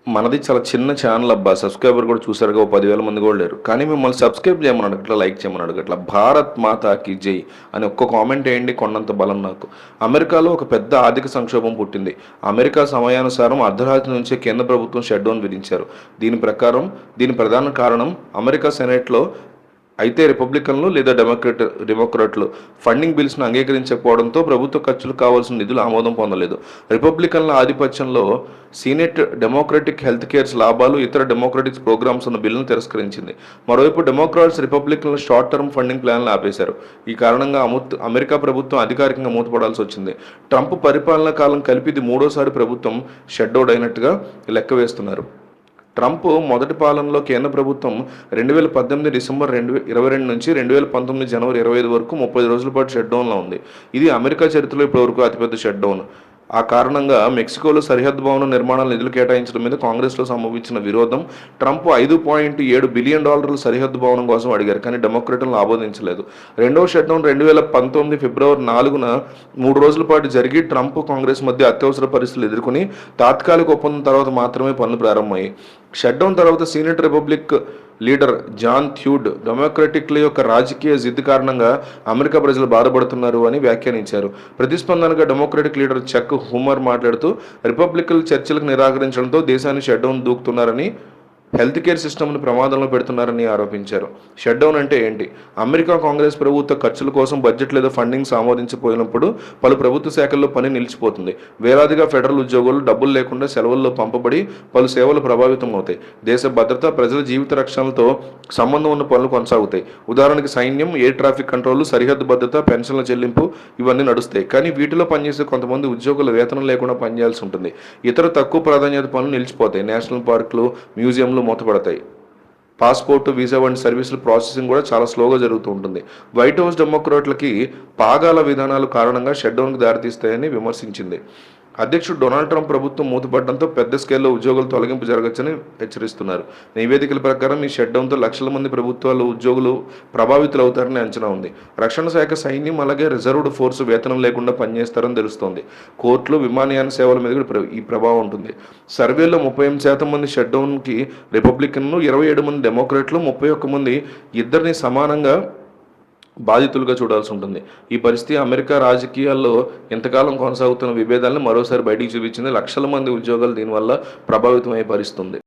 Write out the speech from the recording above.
మనది చాలా చిన్న ఛానల్ అబ్బా! సబ్‌స్క్రైబర్ కూడా చూసారుగా ఓ 10,000 మంది కూడా లేరు. కానీ మిమ్మల్ని సబ్‌స్క్రైబ్ చేయమని అడగట్లా, లైక్ చేయమని అడగట్లా. 'భారత్ మాతాకి జై' అని ఒక్క కామెంట్ ఎయండి కొండంత బలం నాకు. అమెరికాలో ఒక పెద్ద ఆర్థిక సంక్షోభం పుట్టింది. అమెరికా సమయానుసారం అర్ధరాత్రి నుంచే కేంద్ర ప్రభుత్వం షట్‌డౌన్ విధించారు. దీని ప్రధాన కారణం అమెరికా సెనెట్‌లో అయితే రిపబ్లికన్లు లేదా డెమోక్రాట్లు ఫండింగ్ బిల్స్ను అంగీకరించకపోవడంతో ప్రభుత్వ ఖర్చులకు కావాల్సిన నిధులు ఆమోదం పొందలేదు. రిపబ్లికన్ల ఆధిపత్యంలో సీనెట్ డెమోక్రటిక్ హెల్త్ కేర్స్ లాభాలు ఇతర డెమోక్రటిక్ ప్రోగ్రామ్స్ ఉన్న బిల్లును తిరస్కరించింది. మరోవైపు డెమోక్రాట్స్ రిపబ్లికన్ల షార్ట్ టర్మ్ ఫండింగ్ ప్లాన్లు ఆపేశారు. ఈ కారణంగా అమెరికా ప్రభుత్వం అధికారికంగా మూతపడాల్సి వచ్చింది. ట్రంప్ పరిపాలనా కాలం కలిపి ఇది మూడోసారి ప్రభుత్వం షట్డౌన్ అయినట్టుగా లెక్క వేస్తున్నారు. ట్రంప్ మొదటి పాలనలో కేంద్ర ప్రభుత్వం 2018 డిసెంబర్ 22 నుంచి 2019 జనవరి 25 వరకు 30 రోజుల పాటు షట్డౌన్లో ఉంది. ఇది అమెరికా చరిత్రలో ఇప్పటివరకు అతిపెద్ద షట్డౌన్. ఆ కారణంగా మెక్సికోలో సరిహద్దు భవన నిర్మాణాల నిధులు కేటాయించడం మీద కాంగ్రెస్లో సంభవించిన విరోధం. ట్రంప్ $5.7 బిలియన్ సరిహద్దు భవనం కోసం అడిగారు, కానీ డెమోక్రటులను ఆమోదించలేదు. రెండవ షట్డౌన్ 2019 ఫిబ్రవరి 4న 3 రోజుల పాటు జరిగి ట్రంప్ కాంగ్రెస్ మధ్య అత్యవసర పరిస్థితులు ఎదుర్కొని తాత్కాలిక ఒప్పందం తర్వాత మాత్రమే పనులు ప్రారంభమయ్యాయి. షట్డౌన్ తర్వాత సీనెట్ రిపబ్లిక్ లీడర్ జాన్ థ్యూడ్ డెమోక్రటిక్ల యొక్క రాజకీయ జిద్దు కారణంగా అమెరికా ప్రజలు బాధపడుతున్నారు అని వ్యాఖ్యానించారు. ప్రతిస్పందనగా డెమోక్రటిక్ లీడర్ చక్ హూమర్ మాట్లాడుతూ రిపబ్లికన్ చర్చలకు నిరాకరించడంతో దేశాన్ని షట్డౌన్ దూకుతున్నారని, హెల్త్ కేర్ సిస్టమ్ను ప్రమాదంలో పెడుతున్నారని ఆరోపించారు. షట్డౌన్ అంటే ఏంటి? అమెరికా కాంగ్రెస్ ప్రభుత్వ ఖర్చుల కోసం బడ్జెట్ లేదా ఫండింగ్స్ ఆమోదించపోయినప్పుడు పలు ప్రభుత్వ శాఖల్లో పని నిలిచిపోతుంది. వేలాదిగా ఫెడరల్ ఉద్యోగులు డబ్బులు లేకుండా సెలవుల్లో పంపబడి పలు సేవలు ప్రభావితం అవుతాయి. దేశ భద్రత, ప్రజల జీవిత రక్షణలతో సంబంధం ఉన్న పనులు కొనసాగుతాయి. ఉదాహరణకి సైన్యం, ఎయిర్ ట్రాఫిక్ కంట్రోల్, సరిహద్దు భద్రత, పెన్షన్ల చెల్లింపు ఇవన్నీ నడుస్తాయి. కానీ వీటిలో పనిచేసే కొంతమంది ఉద్యోగులు వేతనం లేకుండా పనిచేయాల్సి ఉంటుంది. ఇతర తక్కువ ప్రాధాన్యత పనులు నిలిచిపోతాయి. నేషనల్ పార్కులు, మ్యూజియంలు మూతపడతాయి. పాస్పోర్టు, వీసా వంటి సర్వీసుల ప్రాసెసింగ్ కూడా చాలా స్లోగా జరుగుతూ ఉంటుంది. వైట్ హౌస్ డెమోక్రాట్లకి పాగాల విధానాలు కారణంగా షట్డౌన్కి దారితీస్తాయని విమర్శించింది. అధ్యక్షుడు డొనాల్డ్ ట్రంప్ ప్రభుత్వం మూతపడడంతో పెద్ద స్కేల్లో ఉద్యోగుల తొలగింపు జరగచ్చని హెచ్చరిస్తున్నారు. నివేదికల ప్రకారం ఈ షట్డౌన్తో లక్షల మంది ప్రభుత్వాలు ఉద్యోగులు ప్రభావితులవుతారని అంచనా ఉంది. రక్షణ శాఖ, సైన్యం అలాగే రిజర్వ్డ్ ఫోర్స్ వేతనం లేకుండా పనిచేస్తారని తెలుస్తోంది. కోర్టులు, విమానయాన సేవల మీద కూడా ఈ ప్రభావం ఉంటుంది. సర్వేలో 38% మంది షట్డౌన్కి రిపబ్లికన్లు, 27 మంది డెమోక్రాట్లు, 31 మంది ఇద్దరిని సమానంగా బాధితులుగా చూడాల్సి ఉంటుంది. ఈ పరిస్థితి అమెరికా రాజకీయాల్లో ఇంతకాలం కొనసాగుతున్న విభేదాలను మరోసారి బయటికి చూపించింది. లక్షల మంది ఉద్యోగాలు దీనివల్ల ప్రభావితమై పరిస్థితుంది.